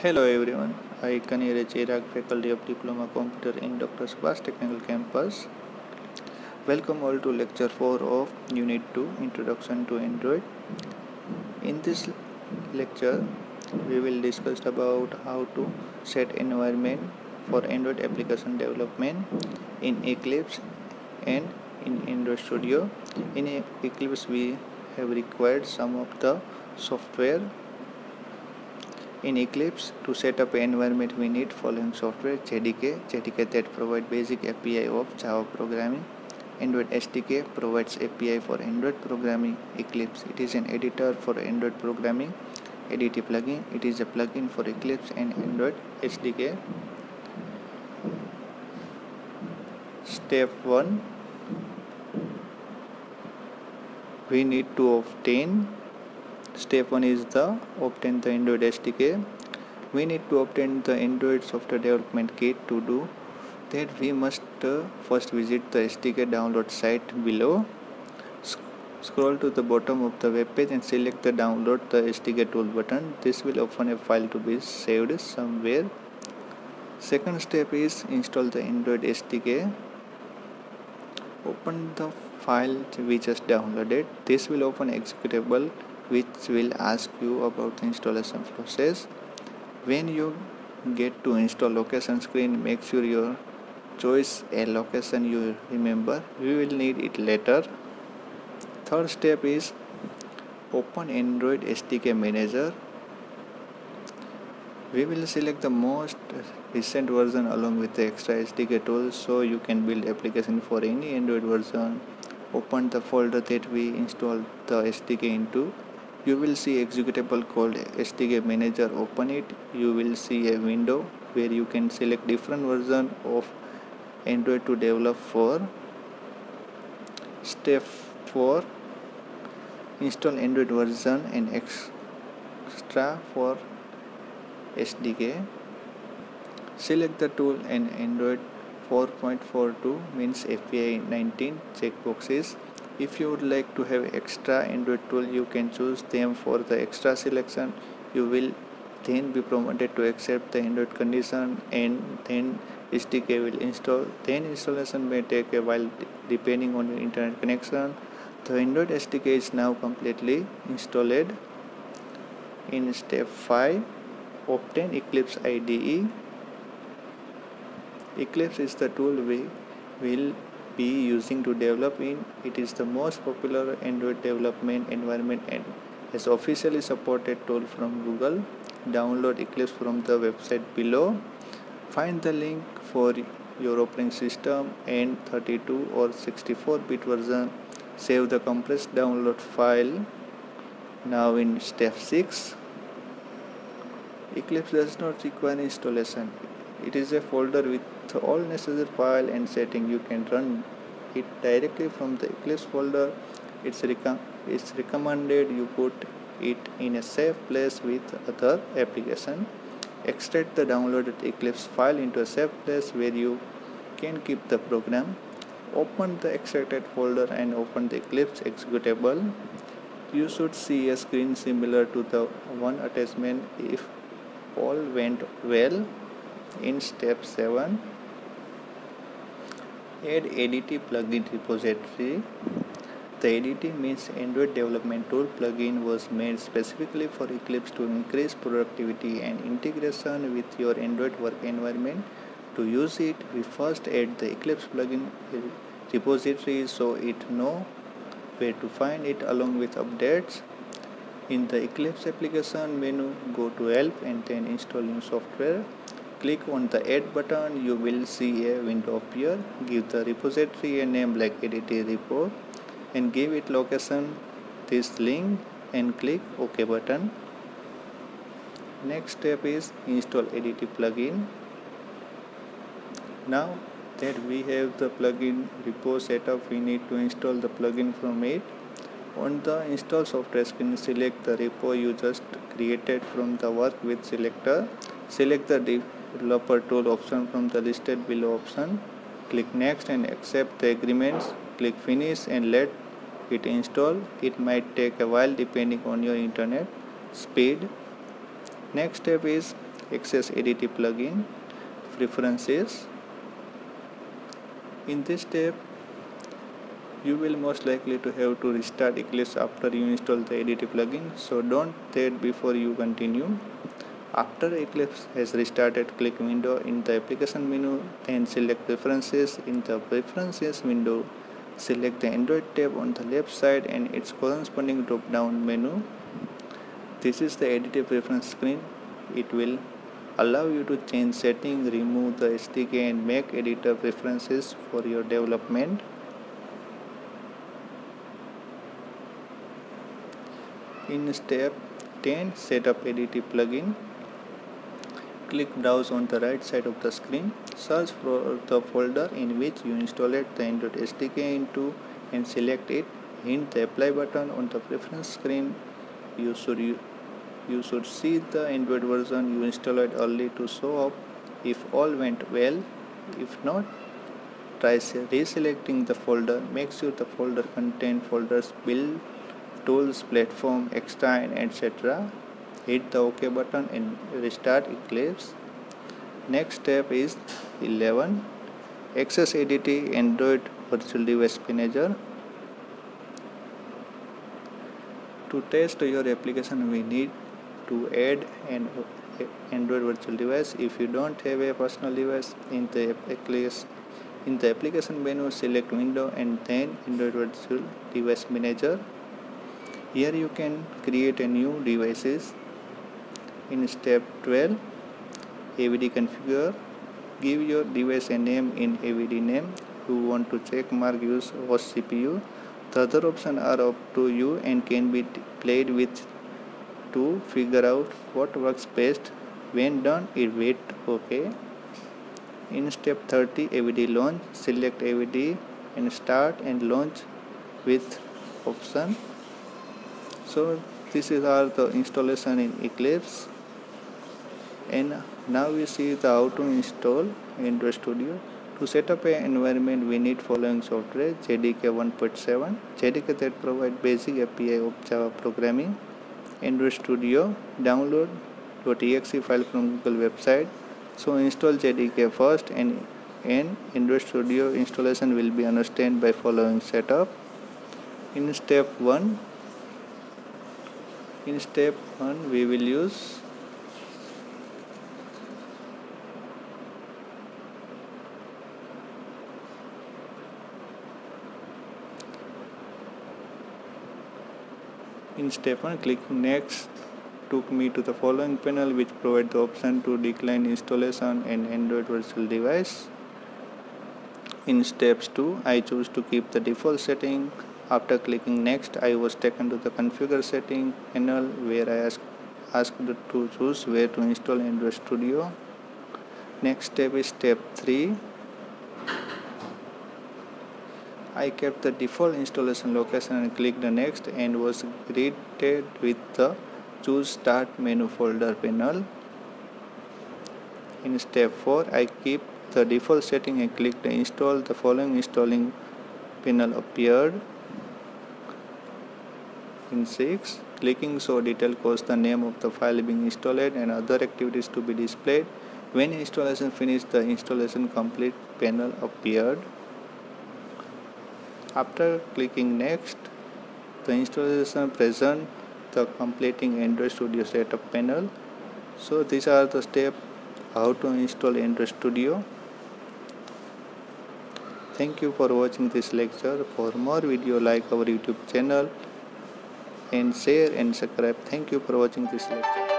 Hello everyone, I Kanira Chirag, Faculty of Diploma Computer in Dr. Subhash Technical Campus. Welcome all to Lecture 4 of Unit 2 Introduction to Android. In this lecture, we will discuss about how to set environment for Android application development in Eclipse and in Android Studio. In Eclipse, we have required some of the software. In Eclipse, to set up an environment, we need following software: JDK that provides basic API of Java programming. Android SDK provides API for Android programming. Eclipse, it is an editor for Android programming. ADT plugin, it is a plugin for Eclipse and Android SDK. Step 1, we need to obtain. Step 1 is the obtain the Android SDK. We need to obtain the Android software development kit. To do that, we must first visit the SDK download site below. Scroll to the bottom of the web page and select the download the SDK tool button. This will open a file to be saved somewhere. Second step is install the Android SDK. Open the file we just downloaded. This will open executable which will ask you about the installation process. When you get to install location screen, make sure your choice a location you remember. We will need it later. Third step is open Android SDK manager. We will select the most recent version along with the extra SDK tools so you can build application for any Android version. Open the folder that we installed the SDK into. You will see executable called SDK manager. Open it. You will see a window where you can select different version of Android to develop for. Step 4, install Android version and extra for SDK. Select the tool and Android 4.42 means API 19 checkboxes. If you would like to have extra Android tool, you can choose them. For the extra selection, you will then be prompted to accept the Android condition and then SDK will install. Then installation may take a while depending on your internet connection. The Android SDK is now completely installed. In step 5, obtain Eclipse IDE. Eclipse is the tool we will be using to develop in. It is the most popular Android development environment and is officially supported tool from Google. Download Eclipse from the website below. Find the link for your operating system and 32 or 64-bit version. Save the compressed download file. Now in step 6, Eclipse does not require installation. It is a folder with all necessary file and setting. You can run it directly from the Eclipse folder. It's recommended you put it in a safe place with other application. Extract the downloaded Eclipse file into a safe place where you can keep the program. Open the extracted folder and open the Eclipse executable. You should see a screen similar to the one attachment if all went well. In step 7, add ADT plugin repository. The ADT means Android Development Tool plugin was made specifically for Eclipse to increase productivity and integration with your Android work environment. To use it, we first add the Eclipse plugin repository so it know where to find it along with updates. In the Eclipse application menu, go to Help and then Install New Software. Click on the Add button. You will see a window appear. Give the repository a name like ADT repo and give it location, this link, and click OK button. Next step is install ADT plugin. Now that we have the plugin repo set up, we need to install the plugin from it. On the install software screen, select the repo you just created from the work with selector. Select the developer tool option from the listed below option. Click next and accept the agreements. Click finish and let it install. It might take a while depending on your internet speed. Next step is Access ADT plugin preferences. In this step, you will most likely to have to restart Eclipse after you install the ADT plugin, so don't that before you continue. After Eclipse has restarted, click Window in the application menu, then select Preferences. In the Preferences window, select the Android tab on the left side and its corresponding drop down menu. This is the ADT preference screen. It will allow you to change settings, remove the SDK and make editor preferences for your development. In step 10, set up ADT plugin. Click Browse on the right side of the screen. Search for the folder in which you installed the Android SDK into and select it. Hit the Apply button on the preference screen. You should see the Android version you installed early to show up if all went well. If not, try reselecting the folder. Make sure the folder contains folders build, tools, platform, extra and etc. Hit the OK button and restart Eclipse. Next step is 11. Access ADT Android Virtual Device Manager. To test your application, we need to add an Android virtual device. If you don't have a personal device, in the application menu, select Window and then Android Virtual Device Manager. Here you can create a new devices. In step 12, AVD configure. Give your device a name in AVD name. You want to check mark use host CPU. The other options are up to you and can be played with to figure out what works best. When done, hit OK. In step 30, AVD launch. Select AVD and start and launch with option. So this is all the installation in Eclipse. And now we see the how to install Android Studio. To set up an environment, we need following software: JDK 1.7, JDK that provides basic API of Java programming; Android Studio, download .exe file from Google website. So install JDK first, and Android Studio installation will be understood by following setup. In step 1, we will use In step 1, click Next took me to the following panel, which provides the option to decline installation and Android virtual device. In steps 2, I choose to keep the default setting. After clicking Next, I was taken to the Configure Setting panel, where I asked to choose where to install Android Studio. Next step is step 3. I kept the default installation location and clicked the Next and was greeted with the Choose Start Menu Folder panel. In step 4, I keep the default setting and clicked the Install. The following installing panel appeared. In 6, clicking Show Detail caused the name of the file being installed and other activities to be displayed. When installation finished, the Installation Complete panel appeared. After clicking Next, the installation presents the completing Android Studio setup panel. So these are the steps how to install Android Studio. Thank you for watching this lecture. For more video, like our YouTube channel and share and subscribe. Thank you for watching this lecture.